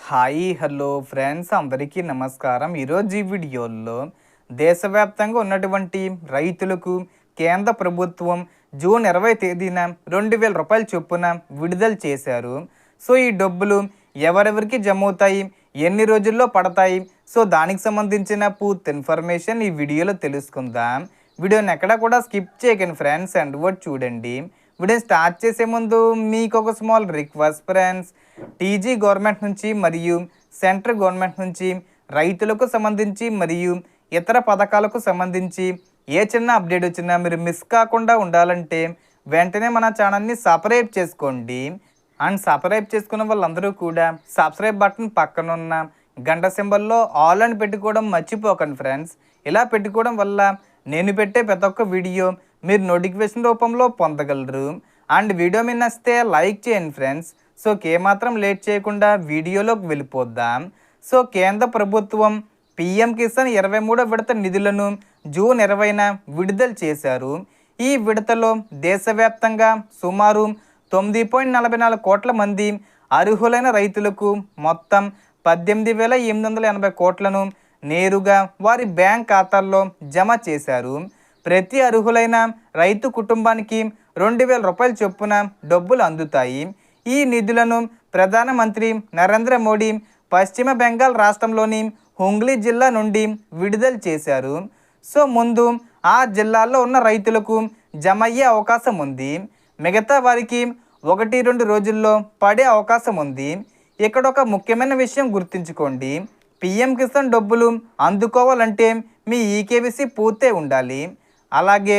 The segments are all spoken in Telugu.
హాయ్ హలో ఫ్రెండ్స్ అందరికీ నమస్కారం. ఈరోజు ఈ వీడియోలో దేశవ్యాప్తంగా ఉన్నటువంటి రైతులకు కేంద్ర ప్రభుత్వం జూన్ 20 తేదీన 2000 రూపాయల చొప్పున విడుదల చేశారు. సో ఈ డబ్బులు ఎవరెవరికి జమ అవుతాయి, ఎన్ని రోజుల్లో పడతాయి, సో దానికి సంబంధించిన పూర్తి ఇన్ఫర్మేషన్ ఈ వీడియోలో తెలుసుకుందాం. వీడియోని ఎక్కడ కూడా స్కిప్ చేయకండి ఫ్రెండ్స్, అండ్ వర్డ్ చూడండి. వీడియో స్టార్ట్ చేసే ముందు మీకు ఒక small request friends, TG government నుంచి మరియు సెంట్రల్ గవర్నమెంట్ నుంచి రైతులకు సంబంధించి మరియు ఇతర పథకాలకు సంబంధించి ఏ చిన్న అప్డేట్ వచ్చినా మీరు మిస్ కాకుండా ఉండాలంటే వెంటనే మన ఛానల్ని సబ్స్క్రైబ్ చేసుకోండి. అండ్ సబ్స్క్రైబ్ చేసుకున్న వాళ్ళందరూ కూడా సబ్స్క్రైబ్ బటన్ పక్కన ఉన్న గంట సింబల్లో ఆల్ అని పెట్టుకోవడం మర్చిపోకండి ఫ్రెండ్స్. ఇలా పెట్టుకోవడం వల్ల నేను పెట్టే ప్రతి ఒక్క వీడియో మీరు నోటిఫికేషన్ రూపంలో పొందగలరు. అండ్ వీడియో మీద నచ్చితే లైక్ చేయండి ఫ్రెండ్స్. సో ఏమాత్రం లేట్ చేయకుండా వీడియోలోకి వెళ్ళిపోద్దాం. సో కేంద్ర ప్రభుత్వం పిఎం కిసాన్ 23వ విడత నిధులను జూన్ 20న విడుదల చేశారు. ఈ విడతలో దేశవ్యాప్తంగా సుమారు 9.44 కోట్ల మంది అర్హులైన రైతులకు మొత్తం 18,880 కోట్లను నేరుగా వారి బ్యాంక్ ఖాతాల్లో జమ చేశారు. ప్రతి అర్హులైన రైతు కుటుంబానికి 2000 రూపాయల చొప్పున డబ్బులు అందుతాయి. ఈ నిధులను ప్రధానమంత్రి నరేంద్ర మోడీ పశ్చిమ బెంగాల్ రాష్ట్రంలోని హుంగ్లీ జిల్లా నుండి విడుదల చేశారు. సో ముందు ఆ జిల్లాల్లో ఉన్న రైతులకు జమ అయ్యే అవకాశం ఉంది. మిగతా వారికి 1-2 రోజుల్లో పడే అవకాశం ఉంది. ఇక్కడ ఒక ముఖ్యమైన విషయం గుర్తుంచుకోండి. పిఎం కిసాన్ డబ్బులు అందుకోవాలంటే మీ ఈకేవీసీ పూర్తి ఉండాలి. అలాగే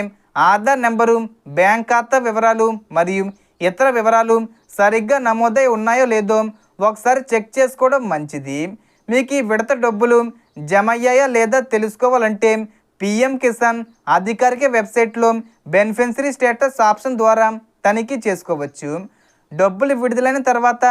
ఆధార్ నెంబరు, బ్యాంక్ ఖాతా వివరాలు మరియు ఇతర వివరాలు సరిగ్గా నమోదై ఉన్నాయో లేదో ఒకసారి చెక్ చేసుకోవడం మంచిది. మీకు ఈ విడత డబ్బులు జమ అయ్యాయా లేదా తెలుసుకోవాలంటే పిఎం కిసాన్ అధికారిక వెబ్సైట్లో బెనిఫిషరీ స్టేటస్ ఆప్షన్ ద్వారా తనిఖీ చేసుకోవచ్చు. డబ్బులు విడుదలైన తర్వాత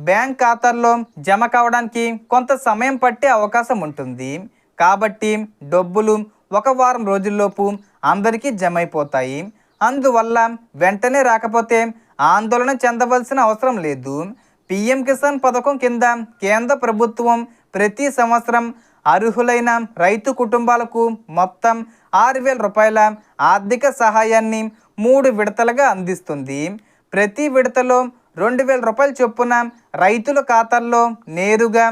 బ్యాంక్ ఖాతాల్లో జమ కావడానికి కొంత సమయం పట్టే అవకాశం ఉంటుంది. కాబట్టి డబ్బులు 1 వారం రోజుల్లోపు అందరికీ జమ అయిపోతాయి. అందువల్ల వెంటనే రాకపోతే ఆందోళన చెందవలసిన అవసరం లేదు. పిఎం కిసాన్ పథకం కింద కేంద్ర ప్రభుత్వం ప్రతి సంవత్సరం అర్హులైన రైతు కుటుంబాలకు మొత్తం 6,000 రూపాయల ఆర్థిక సహాయాన్ని 3 విడతలుగా అందిస్తుంది. ప్రతి విడతలో 2,000 రూపాయల చొప్పున రైతుల ఖాతాల్లో నేరుగా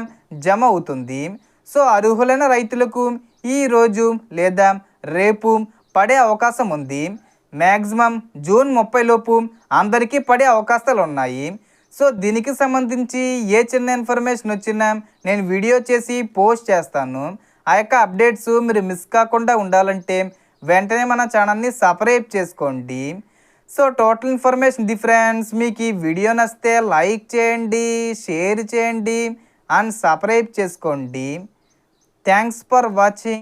జమ అవుతుంది. సో అర్హులైన రైతులకు ఈరోజు లేదా రేపు పడే అవకాశం ఉంది. మ్యాక్సిమం జూన్ 30 లోపు అందరికీ పడే అవకాశాలు ఉన్నాయి. సో దీనికి సంబంధించి ఏ చిన్న ఇన్ఫర్మేషన్ వచ్చినా నేను వీడియో చేసి పోస్ట్ చేస్తాను. ఆ యొక్క అప్డేట్స్ మీరు మిస్ కాకుండా ఉండాలంటే వెంటనే మన ఛానల్ని సబ్స్క్రైబ్ చేసుకోండి. So total information the friends. మీకు ఈ వీడియో నచ్చితే లైక్ చేయండి, షేర్ చేయండి అండ్ సబ్స్క్రైబ్ చేసుకోండి. Thanks for watching.